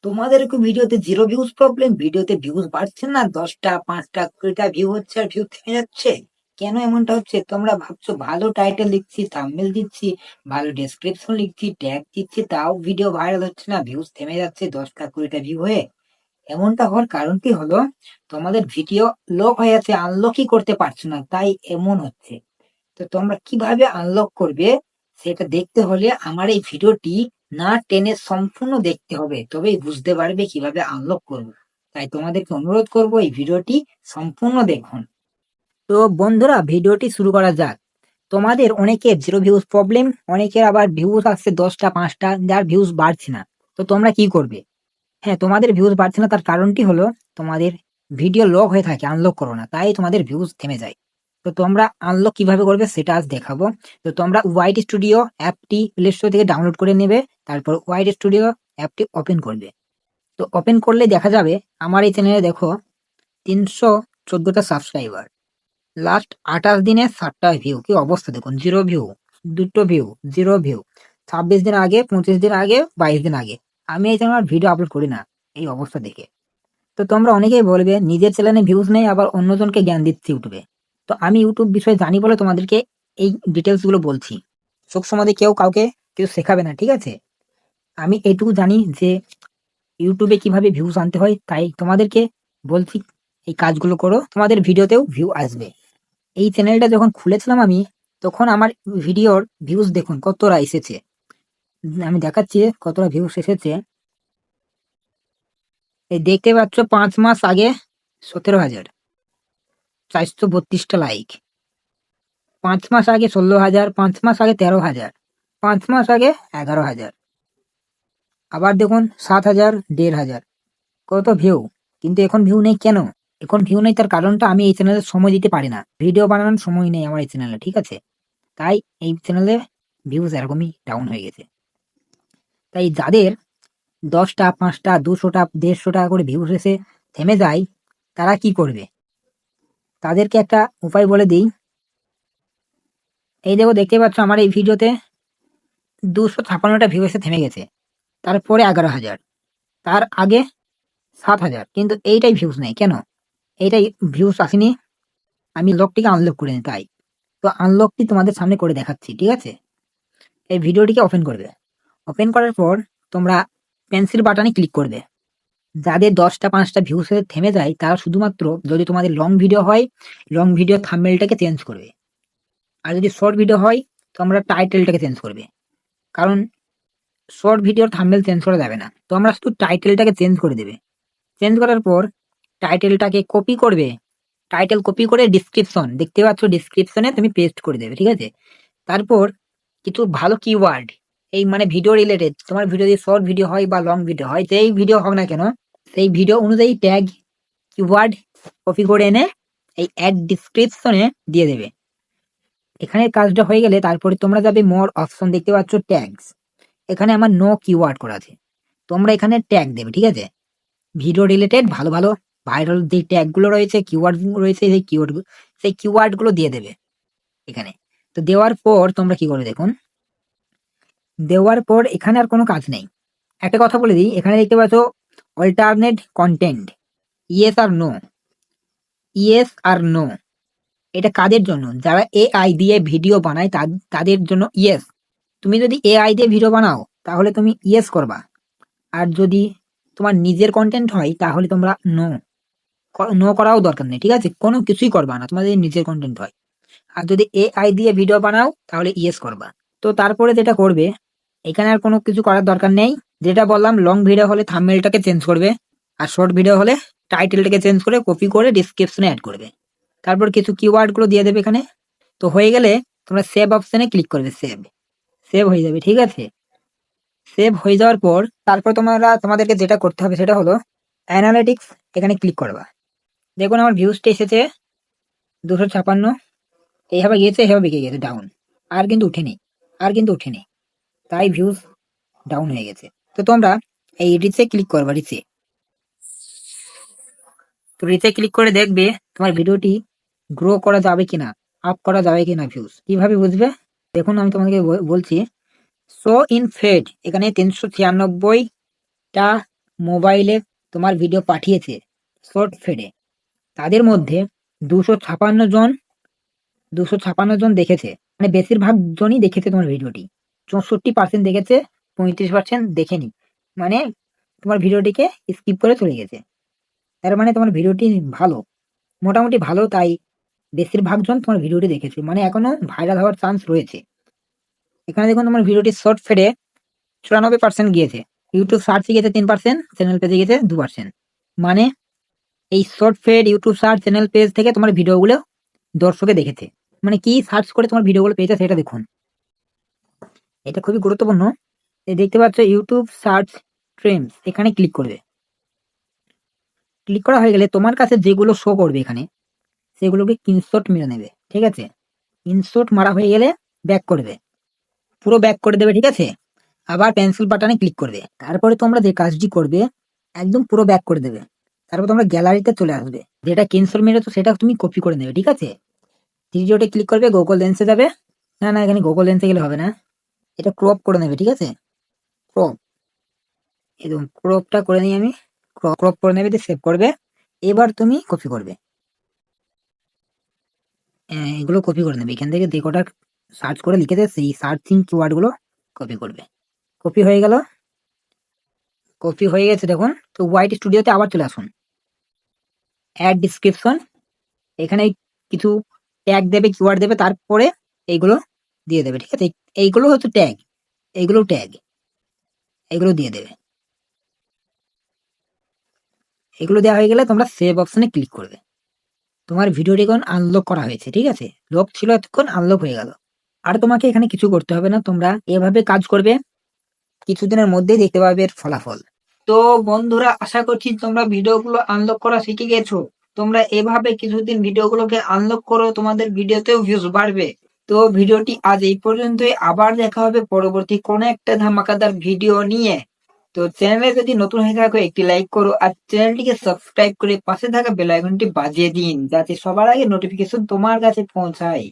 তোমাদেরকে ভিডিওতে zero views problem, ভিডিওতে ভিউজ বাড়ছে না, 10টা 5টা 20টা ভিউ হচ্ছে আর ভিউ থেমে যাচ্ছে। কেন এমনটা হচ্ছে? তোমরা ভাবছো ভালো টাইটেল লিখছি, থাম্বনেল দিচ্ছি, ভালো ডেসক্রিপশন লিখছি, ট্যাগ দিচ্ছি, তাও ভিডিও ভাইরাল হচ্ছে না, ভিউজ থেমে যাচ্ছে 10টা 20টা ভিউ হয়ে। এমনটা হওয়ার কারণটি হলো তোমাদের ভিডিও লক হয়ে যাচ্ছে, আনলকই করতে পারছো না, তাই এমন হচ্ছে। তো তোমরা কিভাবে আনলক করবে সেটা দেখতে হলে আমার এই ভিডিওটি না টেনে সম্পূর্ণ দেখতে হবে, তবেই বুঝতে পারবে কিভাবে আনলক করব। তাই তোমাদেরকে অনুরোধ করব এই ভিডিওটি সম্পূর্ণ দেখুন। তো বন্ধুরা, ভিডিওটি শুরু করা যাক। তোমাদের অনেকের জিরো ভিউজ প্রবলেম, অনেকের আবার ভিউজ আসছে 10টা 5টা, যার ভিউজ বাড়ছে না। তো তোমরা কি করবে? হ্যাঁ, তোমাদের ভিউজ বাড়ছে না, তার কারণটি হলো তোমাদের ভিডিও লক হয়ে থাকে, আনলক করো না, তাই তোমাদের ভিউজ থেমে যায়। তো তোমরা আনলক কিভাবে করবে সেটা আজ দেখাবো। তো তোমরা ওয়াইটি স্টুডিও অ্যাপটি প্লে স্টোর থেকে ডাউনলোড করে নেবে, তারপর ওয়াইটি স্টুডিও অ্যাপটি ওপেন করবে। তো ওপেন করলে দেখা যাবে আমার এই চ্যানেলে দেখো 314টা সাবস্ক্রাইবার, লাস্ট 28 দিনে 7টা ভিউ। কি অবস্থা দেখুন, জিরো ভিউ, দুটো ভিউ, জিরো ভিউ, 26 দিন আগে, 25 দিন আগে, 22 দিন আগে। আমি এই চ্যানেলে ভিডিও আপলোড করি না এই অবস্থা দেখে। তো তোমরা অনেকেই বলবে নিজের চ্যানেলে ভিউজ নেই, আবার অন্যজনকে জ্ঞান দিচ্ছি ইউটিউবে। তো আমি ইউটিউব বিষয়ে জানি বলে তোমাদেরকে এই ডিটেলস গুলো বলছি। সবসময় কেউ কাউকে কিছু শেখাবে না, ঠিক আছে? আমি এইটুকু জানি যে ইউটিউবে কিভাবে ভিউজ আনতে হয়, তাই তোমাদেরকে বলছি এই কাজগুলো করো, তোমাদের ভিডিওতেও ভিউ আসবে। এই চ্যানেলটা যখন খুলেছিলাম আমি, তখন আমার ভিডিওর ভিউজ দেখুন কতটা এসেছে। আমি দেখাচ্ছি কতটা ভিউজ এসেছে। এই দেখতে পাচ্ছ 5 মাস আগে 17,432টা লাইক, 5 মাস আগে 16,000, 5 মাস আগে 13,000, 5 মাস আগে 11,000, আবার দেখুন 7,000, 1,500। কত ভিউ! কিন্তু এখন ভিউ নেই কেন? এখন ভিউ নেই তার কারণটা আমি এই চ্যানেলে সময় দিতে পারি না, ভিডিও বানানোর সময় নেই আমার এই চ্যানেলে, ঠিক আছে? তাই এই চ্যানেলে ভিউজ এরকমই ডাউন হয়ে গেছে। তাই যাদের 10টা 5টা 200টা 150 টাকা করে ভিউজ এসে থেমে যায়, তারা কি করবে? তাদেরকে একটা উপায় বলে দিই। এই দেখো, দেখতে পাচ্ছ আমার এই ভিডিওতে 256টা ভিউ এসে থেমে গেছে, তারপরে 11,000, তার আগে 7,000, কিন্তু এইটাই ভিউজ নেই কেন? এইটাই ভিউজ আসেনি, আমি লকটিকে আনলক করে নিই তাই। তো আনলকটি তোমাদের সামনে করে দেখাচ্ছি, ঠিক আছে? এই ভিডিওটিকে ওপেন করবে। ওপেন করার পর তোমরা পেন্সিল বাটনে ক্লিক করবে। যাদের 10টা 5টা ভিউজ থেমে যায় তারা শুধুমাত্র, যদি তোমাদের লং ভিডিও হয়, লং ভিডিও থাম্বনেলটাকে চেঞ্জ করবে। আর যদি শর্ট ভিডিও হয়, তোমরা টাইটেলটাকে চেঞ্জ করবে। কারণ শর্ট ভিডিওর থাম্বনেল চেঞ্জ করা যাবে না, তো আমরা শুধু টাইটেলটাকে চেঞ্জ করে দেবে। চেঞ্জ করার পর টাইটেলটাকে কপি করবে, টাইটেল কপি করে ডিসক্রিপশন, দেখতে পাচ্ছ ডিসক্রিপশনে তুমি পেস্ট করে দেবে, ঠিক আছে? তারপর কিছু ভালো কিওয়ার্ড, এই মানে ভিডিও রিলেটেড, তোমার ভিডিও যদি শর্ট ভিডিও হয় বা লং ভিডিও হয়, যেই ভিডিও হোক না কেন, সেই ভিডিও অনুযায়ী ট্যাগ কিওয়ার্ড কপি করে এনে এই অ্যাড ডিসক্রিপশনে দিয়ে দেবে। এখানে কাজটা হয়ে গেলে তারপরে তোমরা যাবে মোর অপশন, দেখতে পাচ্ছ ট্যাগস, এখানে আমার নো কিওয়ার্ড করা আছে, তোমরা এখানে ট্যাগ দেবে, ঠিক আছে? ভিডিও রিলেটেড ভালো ভালো ভাইরাল যে ট্যাগ গুলো রয়েছে, কিওয়ার্ড রয়েছে, সেই কিওয়ার্ড গুলো দিয়ে দেবে এখানে। তো দেওয়ার পর তোমরা কি করবে দেখুন, দেওয়ার পর এখানে আর কোনো কাজ নেই। একটা কথা বলে দিই, এখানে দেখতে পাচ্ছ অল্টারনেট কন্টেন্ট, ইয়েস আর নো, ইয়েস আর নো। এটা কাদের জন্য? যারা এআই দিয়ে ভিডিও বানায় তাদের জন্য ইয়েস। তুমি যদি এআই দিয়ে ভিডিও বানাও তাহলে তুমি ইয়েস করবা, আর যদি তোমার নিজের কন্টেন্ট হয় তাহলে তোমরা নো, নো করাও দরকার নেই, ঠিক আছে? কোনো কিছুই করবা না তোমাদের নিজের কন্টেন্ট হয়। আর যদি এআই দিয়ে ভিডিও বানাও তাহলে ইয়েস করবা। তো তারপরে যেটা করবে, এখানে আর কোনো কিছু করার দরকার নেই। যেটা বললাম, লং ভিডিও হলে থাম্বনেলটাকে চেঞ্জ করবে, আর শর্ট ভিডিও হলে টাইটেলটাকে চেঞ্জ করে কপি করে ডিসক্রিপশনে অ্যাড করবে। তারপর কিছু কিওয়ার্ড গুলো দিয়ে দেবে এখানে। তো হয়ে গেলে তোমরা সেভ অপশনে ক্লিক করবে, সেভ, সেভ হয়ে যাবে, ঠিক আছে? সেভ হয়ে যাওয়ার পর তারপর তোমাদেরকে যেটা করতে হবে সেটা হলো অ্যানালিটিক্স, এখানে ক্লিক করবা। দেখুন আমার ভিউজটা এসেছে 256, এইভাবে গিয়েছে, এইভাবে বেঁকে গেছে ডাউন, আর কিন্তু উঠেনি, আর কিন্তু উঠেনি, তাই ভিউজ ডাউন হয়ে গেছে। তো তোমরা এই রিচে ক্লিক করবা, রিচে। তো রিচে ক্লিক করে দেখবে তোমার ভিডিওটি গ্রো করা যাবে কিনা, আপ করা যাবে কিনা। ভিউজ কিভাবে বুঝবে? দেখুন আমি তোমাদেরকে বলছি, শো ইন ফেড, এখানে 396টা মোবাইলে তোমার ভিডিও পাঠিয়েছে শর্ট ফেডে, তাদের মধ্যে 256 জন দেখেছে, মানে বেশিরভাগ জনই দেখেছে তোমার ভিডিওটি। 64% দেখেছে, 35% দেখেনি, মানে তোমার ভিডিওটিকে স্কিপ করে চলে গেছে। তার মানে তোমার ভিডিওটি ভালো, মোটামুটি ভালো, তাই বেশিরভাগ জন তোমার ভিডিওটি দেখেছে, মানে এখনো ভাইরাল হওয়ার চান্স রয়েছে। এখানে দেখুন তোমার ভিডিওটি শর্ট ফেডে 94% গিয়েছে, ইউটিউব সার্চে গিয়েছে 3%, চ্যানেল পেজে গিয়েছে 2%। মানে এই short feed YouTube search channel page থেকে তোমার ভিডিওগুলো দর্শকে দেখেছে। মানে কি সার্চ করে তোমার ভিডিওগুলো পেয়েছে সেটা দেখুন, এটা খুবই গুরুত্বপূর্ণ। এই দেখতে পাচ্ছ ইউটিউব সার্চ ট্রেন্ডস, এখানে ক্লিক করবে। ক্লিক করা হয়ে গেলে তোমার কাছে যেগুলো শো করবে এখানে সেগুলোকে স্ক্রিনশট মেরে নেবে, ঠিক আছে? স্ক্রিনশট মারা হয়ে গেলে ব্যাক করবে, পুরো ব্যাক করে দেবে, ঠিক আছে? আবার পেন্সিল বাটনে ক্লিক করবে। তারপরে তোমরা যে কাজটি করবে একদম পুরো ব্যাক করে দেবে। তারপর তোমরা গ্যালারিতে চলে আসবে, যেটা স্ক্রিনশট মেরেছো সেটা তুমি কপি করে নেবে, ঠিক আছে? ভিডিওতে ক্লিক করবে, গুগল লেন্সে যাবে। না না, এখানে গুগল লেন্সে গেলে হবে না, এটা ক্রপ করে নেবে, ঠিক আছে? ক্রপ, একদম ক্রপটা করে নিই আমি। ক্রপ করে নেবে, সেভ করবে। এবার তুমি কপি করবে, এগুলো কপি করে নেবে এখান থেকে, যে কটা সার্চ করে লিখেছে সেই সার্চিং কিওয়ার্ড গুলো কপি করবে। কপি হয়ে গেল, কপি হয়ে গেছে দেখুন। তো হোয়াইট স্টুডিওতে আবার চলে আসুন, অ্যাড ডিসক্রিপশন, এখানে কিছু ট্যাগ দেবে, কিওয়ার্ড দেবে, তারপরে এইগুলো দিয়ে দেবে, ঠিক আছে? এইগুলো হচ্ছে ট্যাগ, এইগুলো ট্যাগ, এগুলো দিয়ে দেবে। এগুলো দেওয়া হয়ে গেলে তোমরা সেভ অপশনে ক্লিক করবে। তোমার ভিডিওটি এখন আনলক করা হয়েছে, ঠিক আছে? লক ছিল এতক্ষণ, আনলক হয়ে গেল। আর তোমাকে এখানে কিছু করতে হবে না, তোমরা এভাবে কাজ করবে, কিছুদিনের মধ্যেই দেখতে পাবে এর ফলাফল। তো বন্ধুরা, আশা করছি তোমরা ভিডিওগুলো আনলক করা শিখে গেছো। তোমরা এভাবে কিছুদিন ভিডিওগুলোকে আনলক করো, তোমাদের ভিডিওতেও ভিউজ বাড়বে। তো ভিডিওটি আজ এই পর্যন্তই, আবার দেখা হবে পরবর্তী কোনো একটা ধামাকাদার ভিডিও নিয়ে। তো চ্যানেলে যদি নতুন হয়ে থাকো একটি লাইক করো, আর চ্যানেলটিকে সাবস্ক্রাইব করে পাশে থাকা বেল আইকনটি বাজিয়ে দিন, যাতে সবার আগে নোটিফিকেশন তোমার কাছে পৌঁছায়।